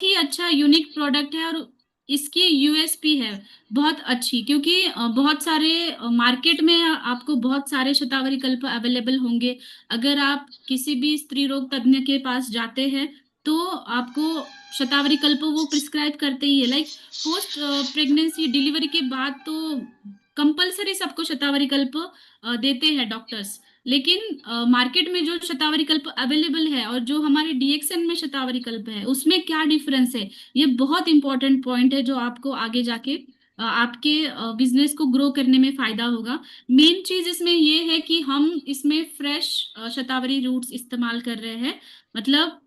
ही अच्छा unique product है, और इसकी यूएसपी है बहुत अच्छी, क्योंकि बहुत सारे मार्केट में आपको बहुत सारे शतावरी कल्प अवेलेबल होंगे। अगर आप किसी भी स्त्री रोग तज्ञ के पास जाते हैं तो आपको शतावरी कल्प वो प्रिस्क्राइब करते ही है। लाइक पोस्ट प्रेगनेंसी डिलीवरी के बाद तो कंपलसरी सबको शतावरी कल्प देते हैं डॉक्टर्स। लेकिन मार्केट में जो शतावरी कल्प अवेलेबल है और जो हमारे डीएक्सएन में शतावरी कल्प है, उसमें क्या डिफरेंस है, ये बहुत इंपॉर्टेंट पॉइंट है जो आपको आगे जाके आपके बिजनेस को ग्रो करने में फायदा होगा। मेन चीज इसमें ये है कि हम इसमें फ्रेश शतावरी रूट्स इस्तेमाल कर रहे हैं। मतलब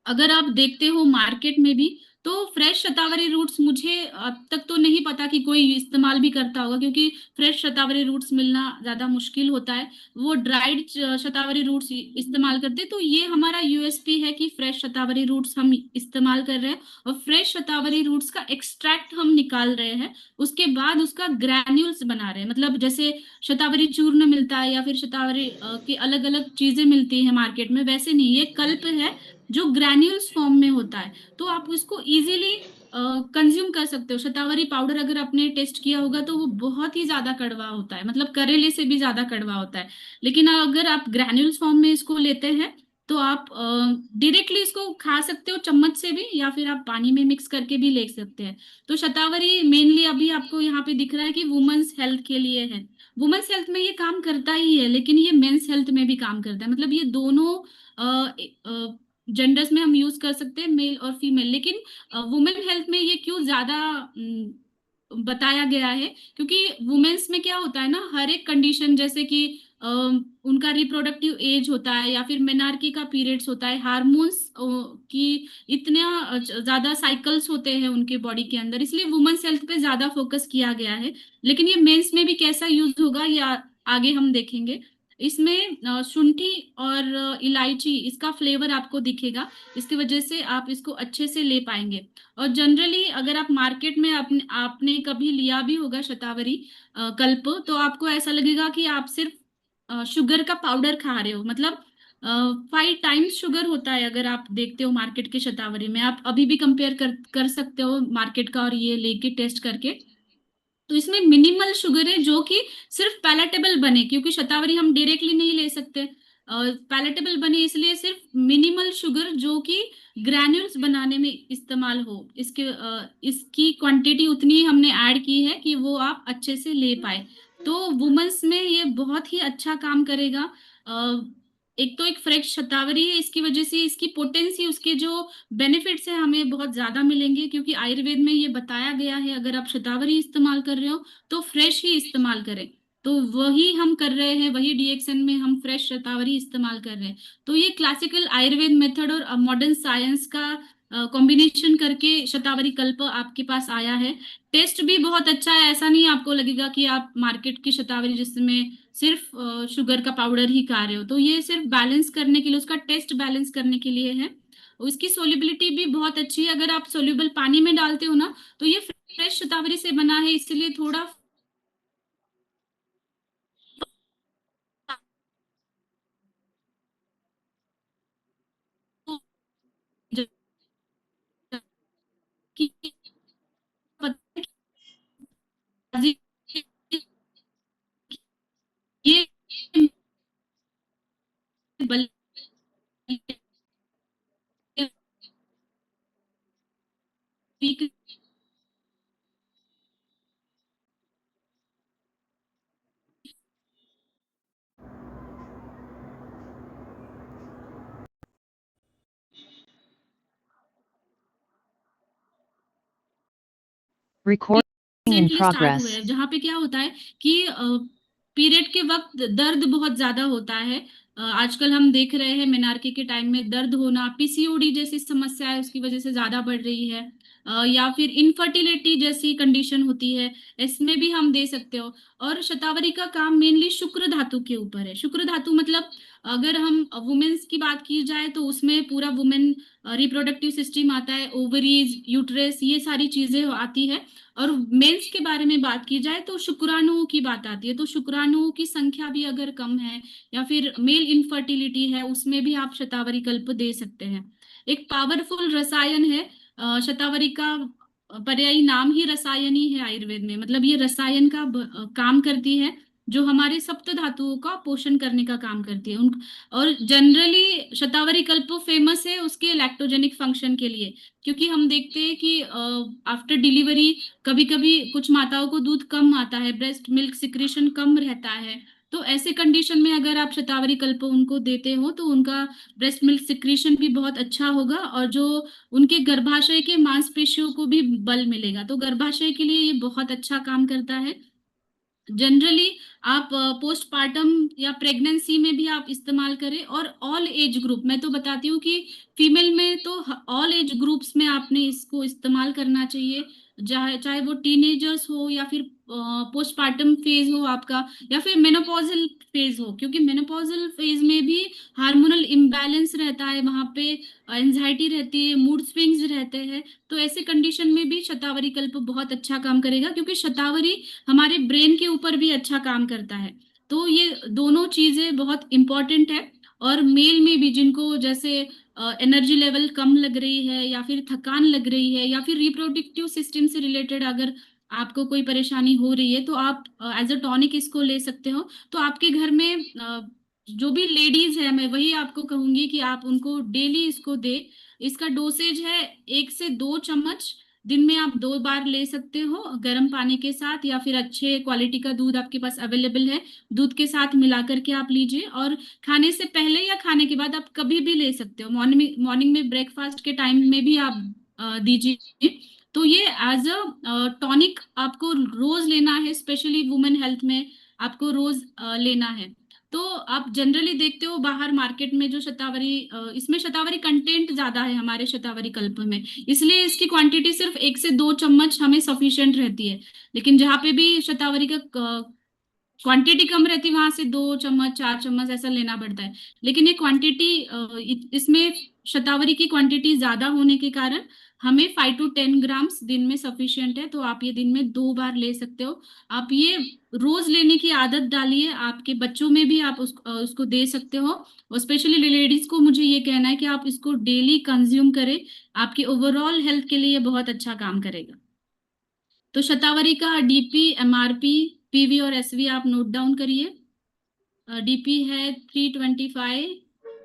अगर आप देखते हो मार्केट में भी, तो फ्रेश शतावरी रूट्स मुझे अब तक तो नहीं पता कि कोई इस्तेमाल भी करता होगा, क्योंकि फ्रेश शतावरी रूट्स मिलना ज्यादा मुश्किल होता है। वो ड्राइड शतावरी रूट्स इस्तेमाल करते हैं। तो ये हमारा यूएसपी है कि फ्रेश शतावरी रूट्स हम इस्तेमाल कर रहे हैं, और फ्रेश शतावरी रूट्स का एक्सट्रैक्ट हम निकाल रहे हैं। उसके बाद उसका ग्रैन्यूल्स बना रहे हैं। मतलब जैसे शतावरी चूर्ण मिलता है या फिर शतावरी की अलग अलग चीजें मिलती हैं मार्केट में, वैसे नहीं, ये कल्प है जो ग्रैन्यूल्स फॉर्म में होता है। तो आप उसको इजीली कंज्यूम कर सकते हो। शतावरी पाउडर अगर आपने टेस्ट किया होगा तो वो बहुत ही ज्यादा कड़वा होता है, मतलब करेले से भी ज्यादा कड़वा होता है। लेकिन अगर आप ग्रैन्यूल्स फॉर्म में इसको लेते हैं तो आप डायरेक्टली इसको खा सकते हो चम्मच से भी, या फिर आप पानी में मिक्स करके भी ले सकते हैं। तो शतावरी मेनली अभी आपको यहाँ पे दिख रहा है कि वुमेन्स हेल्थ के लिए है। वुमेन्स हेल्थ में ये काम करता ही है, लेकिन ये मेंस हेल्थ में भी काम करता है। मतलब ये दोनों जेंडर्स में हम यूज कर सकते हैं, मेल और फीमेल। लेकिन वुमेन हेल्थ में ये क्यों ज्यादा बताया गया है, क्योंकि वुमेन्स में क्या होता है ना, हर एक कंडीशन, जैसे कि उनका रिप्रोडक्टिव एज होता है, या फिर मेनार्की का पीरियड्स होता है, हार्मोन्स की इतने ज्यादा साइकिल्स होते हैं उनके बॉडी के अंदर, इसलिए वुमेन्स हेल्थ पे ज्यादा फोकस किया गया है। लेकिन ये मेंस में भी कैसा यूज होगा ये आगे हम देखेंगे। इसमें शुंठी और इलायची, इसका फ्लेवर आपको दिखेगा, इसकी वजह से आप इसको अच्छे से ले पाएंगे। और जनरली अगर आप मार्केट में आपने आपने कभी लिया भी होगा शतावरी कल्प, तो आपको ऐसा लगेगा कि आप सिर्फ शुगर का पाउडर खा रहे हो। मतलब 5 टाइम्स शुगर होता है। अगर आप देखते हो मार्केट के शतावरी में, आप अभी भी कंपेयर कर सकते हो मार्केट का और ये लेके टेस्ट करके। तो इसमें मिनिमल शुगर है जो कि सिर्फ पैलेटेबल बने, क्योंकि शतावरी हम डायरेक्टली नहीं ले सकते, पैलेटेबल बने इसलिए सिर्फ मिनिमल शुगर जो कि ग्रैन्यूल्स बनाने में इस्तेमाल हो, इसकी क्वांटिटी उतनी हमने ऐड की है कि वो आप अच्छे से ले पाए। तो वुमेन्स में ये बहुत ही अच्छा काम करेगा। एक तो एक फ्रेश शतावरी है, इसकी वजह से इसकी पोटेंसी, उसके जो बेनिफिट्स है हमें बहुत ज्यादा मिलेंगे, क्योंकि आयुर्वेद में ये बताया गया है अगर आप शतावरी इस्तेमाल कर रहे हो तो फ्रेश ही इस्तेमाल करें। तो वही हम कर रहे हैं, वही डीएक्सएन में हम फ्रेश शतावरी इस्तेमाल कर रहे हैं। तो ये क्लासिकल आयुर्वेद मेथड और मॉडर्न साइंस का कॉम्बिनेशन करके शतावरी कल्प आपके पास आया है। टेस्ट भी बहुत अच्छा है। ऐसा नहीं आपको लगेगा कि आप मार्केट की शतावरी जिसमें सिर्फ शुगर का पाउडर ही खा रहे हो। तो ये सिर्फ बैलेंस करने के लिए, उसका टेस्ट बैलेंस करने के लिए है। उसकी सोल्युबिलिटी भी बहुत अच्छी है। अगर आप सोल्यूबल पानी में डालते हो ना, तो ये फ्रेश शतावरी से बना है, इसलिए थोड़ा ये Recording in रिसेंटली स्टार्ट हुए progress. हैं, जहाँ पे क्या होता है कि पीरियड के वक्त दर्द बहुत ज्यादा होता है। आजकल हम देख रहे हैं मेनार्की के टाइम में दर्द होना, पीसीओडी जैसी समस्या है उसकी वजह से ज्यादा बढ़ रही है। या फिर इनफर्टिलिटी जैसी कंडीशन होती है, इसमें भी हम दे सकते हो। और शतावरी का काम मेनली शुक्र धातु के ऊपर है। शुक्र धातु मतलब अगर हम वुमेन्स की बात की जाए तो उसमें पूरा वुमेन रिप्रोडक्टिव सिस्टम आता है, ओवरीज, यूट्रस, ये सारी चीजें आती है। और मेंस के बारे में बात की जाए तो शुक्राणुओं की बात आती है। तो शुक्राणुओं की संख्या भी अगर कम है, या फिर मेल इनफर्टिलिटी है, उसमें भी आप शतावरी कल्प दे सकते हैं। एक पावरफुल रसायन है। शतावरी का पर्यायी नाम ही रसायनी है आयुर्वेद में, मतलब ये रसायन का काम करती है, जो हमारे सप्त धातुओं का पोषण करने का काम करती है उन। और जनरली शतावरी कल्प फेमस है उसके लैक्टोजेनिक फंक्शन के लिए, क्योंकि हम देखते हैं कि आफ्टर डिलीवरी कभी कभी कुछ माताओं को दूध कम आता है, ब्रेस्ट मिल्क सिक्रेशन कम रहता है। तो ऐसे कंडीशन में अगर आप शतावरी कल्प उनको देते हो तो उनका ब्रेस्ट मिल्क सिक्रीशन भी बहुत अच्छा होगा, और जो उनके गर्भाशय के मांसपेशियों को भी बल मिलेगा, तो गर्भाशय के लिए ये बहुत अच्छा काम करता है। जनरली आप पोस्टपार्टम या प्रेगनेंसी में भी आप इस्तेमाल करें, और ऑल एज ग्रुप, मैं तो बताती हूँ कि फीमेल में तो ऑल एज ग्रुप्स में आपने इसको इस्तेमाल करना चाहिए, चाहे चाहे वो टीनेजर्स हो या फिर पोस्टपार्टम फेज हो आपका, या फिर मेनोपॉजल फेज हो, क्योंकि मेनोपॉजल फेज में भी हार्मोनल इम्बैलेंस रहता है, वहां पे एंजाइटी रहती है, मूड स्विंग्स रहते हैं। तो ऐसे कंडीशन में भी शतावरी कल्प बहुत अच्छा काम करेगा, क्योंकि शतावरी हमारे ब्रेन के ऊपर भी अच्छा काम करता है। तो ये दोनों चीजें बहुत इंपॉर्टेंट है। और मेल में भी जिनको जैसे एनर्जी लेवल कम लग रही है, या फिर थकान लग रही है, या फिर रिप्रोडक्टिव सिस्टम से रिलेटेड अगर आपको कोई परेशानी हो रही है, तो आप एज अ टॉनिक इसको ले सकते हो। तो आपके घर में जो भी लेडीज है, मैं वही आपको कहूंगी कि आप उनको डेली इसको दे। इसका डोसेज है 1 से 2 चम्मच, दिन में आप 2 बार ले सकते हो गर्म पानी के साथ, या फिर अच्छे क्वालिटी का दूध आपके पास अवेलेबल है, दूध के साथ मिला करके आप लीजिए। और खाने से पहले या खाने के बाद आप कभी भी ले सकते हो, मॉर्निंग मॉर्निंग में ब्रेकफास्ट के टाइम में भी आप दीजिए। तो ये एज अ टॉनिक आपको रोज लेना है, स्पेशली वुमेन हेल्थ में आपको रोज लेना है। तो आप जनरली देखते हो बाहर मार्केट में जो शतावरी इसमें शतावरी कंटेंट ज्यादा है हमारे शतावरी कल्प में, इसलिए इसकी क्वांटिटी सिर्फ 1 से 2 चम्मच हमें सफिशिएंट रहती है। लेकिन जहाँ पे भी शतावरी का क्वांटिटी कम रहती, वहां से 2 चम्मच 4 चम्मच ऐसा लेना पड़ता है। लेकिन ये क्वांटिटी इसमें शतावरी की क्वांटिटी ज्यादा होने के कारण हमें 5 to 10 ग्राम्स दिन में सफिशिएंट है, तो आप ये दिन में 2 बार ले सकते हो। आप ये रोज लेने की आदत डालिए, आपके बच्चों में भी आप उसको दे सकते हो। और स्पेशली लेडीज को मुझे ये कहना है कि आप इसको डेली कंज्यूम करें, आपकी ओवरऑल हेल्थ के लिए ये बहुत अच्छा काम करेगा। तो शतावरी का डीपी, एमआरपी, पीवी और एसवी आप नोट डाउन करिए। डीपी है 325,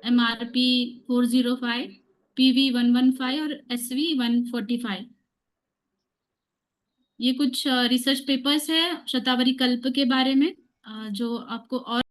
एमआरपी 405, पीवी 115 और एसवी 145। ये कुछ रिसर्च पेपर्स है शतावरी कल्प के बारे में, जो आपको और